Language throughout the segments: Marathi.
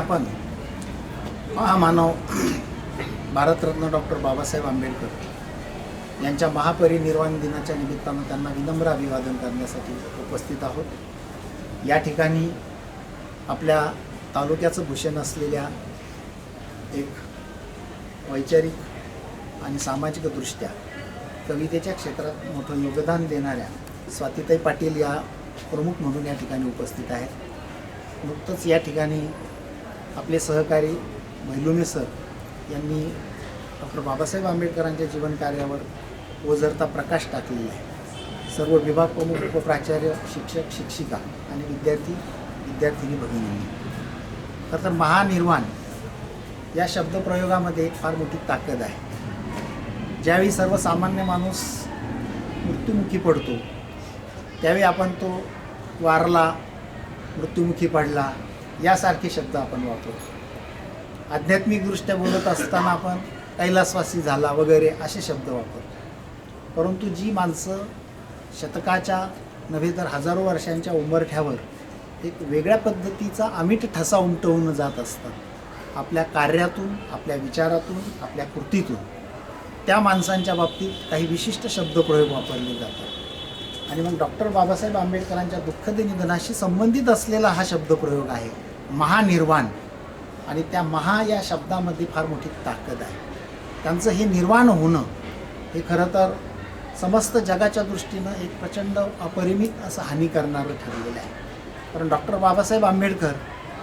आपण महामानव भारतरत्न डॉक्टर बाबासाहेब आंबेडकर यांच्या महापरिनिर्वाण दिनाच्या निमित्तानं त्यांना विनम्र अभिवादन करण्यासाठी उपस्थित आहोत। या ठिकाणी आपल्या तालुक्याचं भूषण असलेल्या एक वैचारिक आणि सामाजिकदृष्ट्या कवितेच्या क्षेत्रात मोठं योगदान देणाऱ्या स्वातीताई पाटील या प्रमुख म्हणून या ठिकाणी उपस्थित आहेत। नुकतंच या ठिकाणी आपले सहकारी मैलुमे सर यांनी डॉक्टर बाबासाहेब आंबेडकरांच्या जीवनकार्यावर ओझरता प्रकाश टाकलेला आहे। सर्व विभाग प्रमुख, उपप्राचार्य, शिक्षक, शिक्षिका आणि विद्यार्थिनी भगिनींनी खरं तर महानिर्वाण या शब्दप्रयोगामध्ये फार मोठी ताकद आहे। ज्यावेळी सर्वसामान्य माणूस मृत्युमुखी पडतो त्यावेळी आपण तो वारला, मृत्युमुखी पडला यासारखे शब्द आपण वापरतो। आध्यात्मिकदृष्ट्या बोलत असताना आपण कैलासवासी झाला वगैरे असे शब्द वापरतो। परंतु जी माणसं शतकाच्या नव्हे तर हजारो वर्षांच्या उंबरठ्यावर एक वेगळ्या पद्धतीचा अमिट ठसा उमटवून जात असतात आपल्या कार्यातून, आपल्या विचारातून, आपल्या कृतीतून, त्या माणसांच्या बाबतीत काही विशिष्ट शब्दप्रयोग वापरले जातात। आणि मग डॉक्टर बाबासाहेब आंबेडकरांच्या दुःखद निधनाशी संबंधित असलेला हा शब्दप्रयोग आहे महानिर्वाण। आणि त्या महा या शब्दामध्ये फार मोठी ताकद आहे। त्यांचं हे निर्वाण होणं हे खरं तर समस्त जगाच्या दृष्टीनं एक प्रचंड अपरिमित असं हानी करणारं ठरलेलं आहे। कारण डॉक्टर बाबासाहेब आंबेडकर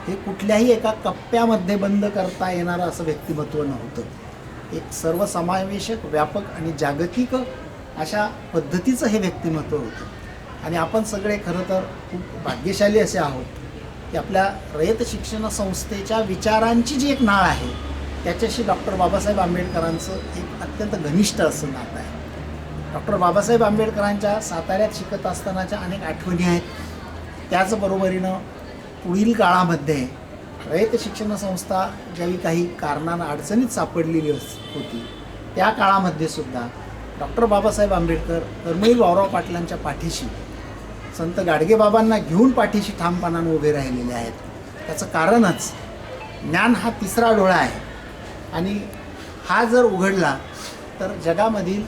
हे कुठल्याही एका कप्प्यामध्ये बंद करता येणारं असं व्यक्तिमत्व नव्हतं। एक सर्वसमावेशक, व्यापक आणि जागतिक अशा पद्धतीचं हे व्यक्तिमत्व होतं। आणि आपण सगळे खरं तर खूप भाग्यशाली असे आहोत की आपल्या रयत शिक्षण संस्थेच्या विचारांची जी एक नाळ आहे त्याच्याशी डॉक्टर बाबासाहेब आंबेडकरांचं एक अत्यंत घनिष्ठ असं नातं आहे। डॉक्टर बाबासाहेब आंबेडकरांच्या साताऱ्यात शिकत असतानाच्या अनेक आठवणी आहेत। त्याचबरोबरीनं पुढील काळामध्ये रयत शिक्षण संस्था ज्यावेळी काही कारणानं अडचणीत सापडलेली होती त्या काळामध्ये सुद्धा डॉक्टर बाबासाहेब आंबेडकर कर्मवीर भाऊराव पाटलांच्या पाठीशी, संत गाडगेबाबांना घेऊन पाठीशी ठामपणाने उभे राहिलेले आहेत। त्याचं कारणच ज्ञान हा तिसरा डोळा आहे आणि हा जर उघडला तर जगामधील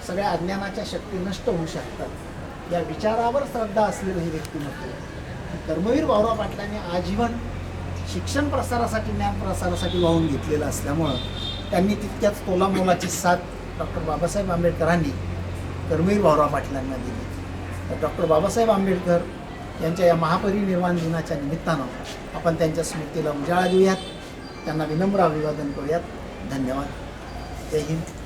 सगळ्या अज्ञानाच्या शक्ती नष्ट होऊ शकतात। या विचारावर श्रद्धा असलेलं हे व्यक्तिमत्व कर्मवीर भाऊराव पाटलांनी आजीवन शिक्षण प्रसारासाठी, ज्ञान प्रसारासाठी वाहून घेतलेलं असल्यामुळं त्यांनी तितक्याच तोलामोलाची साथ डॉक्टर बाबासाहेब आंबेडकरांनी कर्मवीर भाऊराव पाटलांना दिली। तर डॉक्टर बाबासाहेब आंबेडकर यांच्या या महापरिनिर्वाण दिनाच्या निमित्तानं आपण त्यांच्या स्मृतीला उजाळा देऊयात, त्यांना विनम्र अभिवादन करूयात। धन्यवाद। जय हिंद।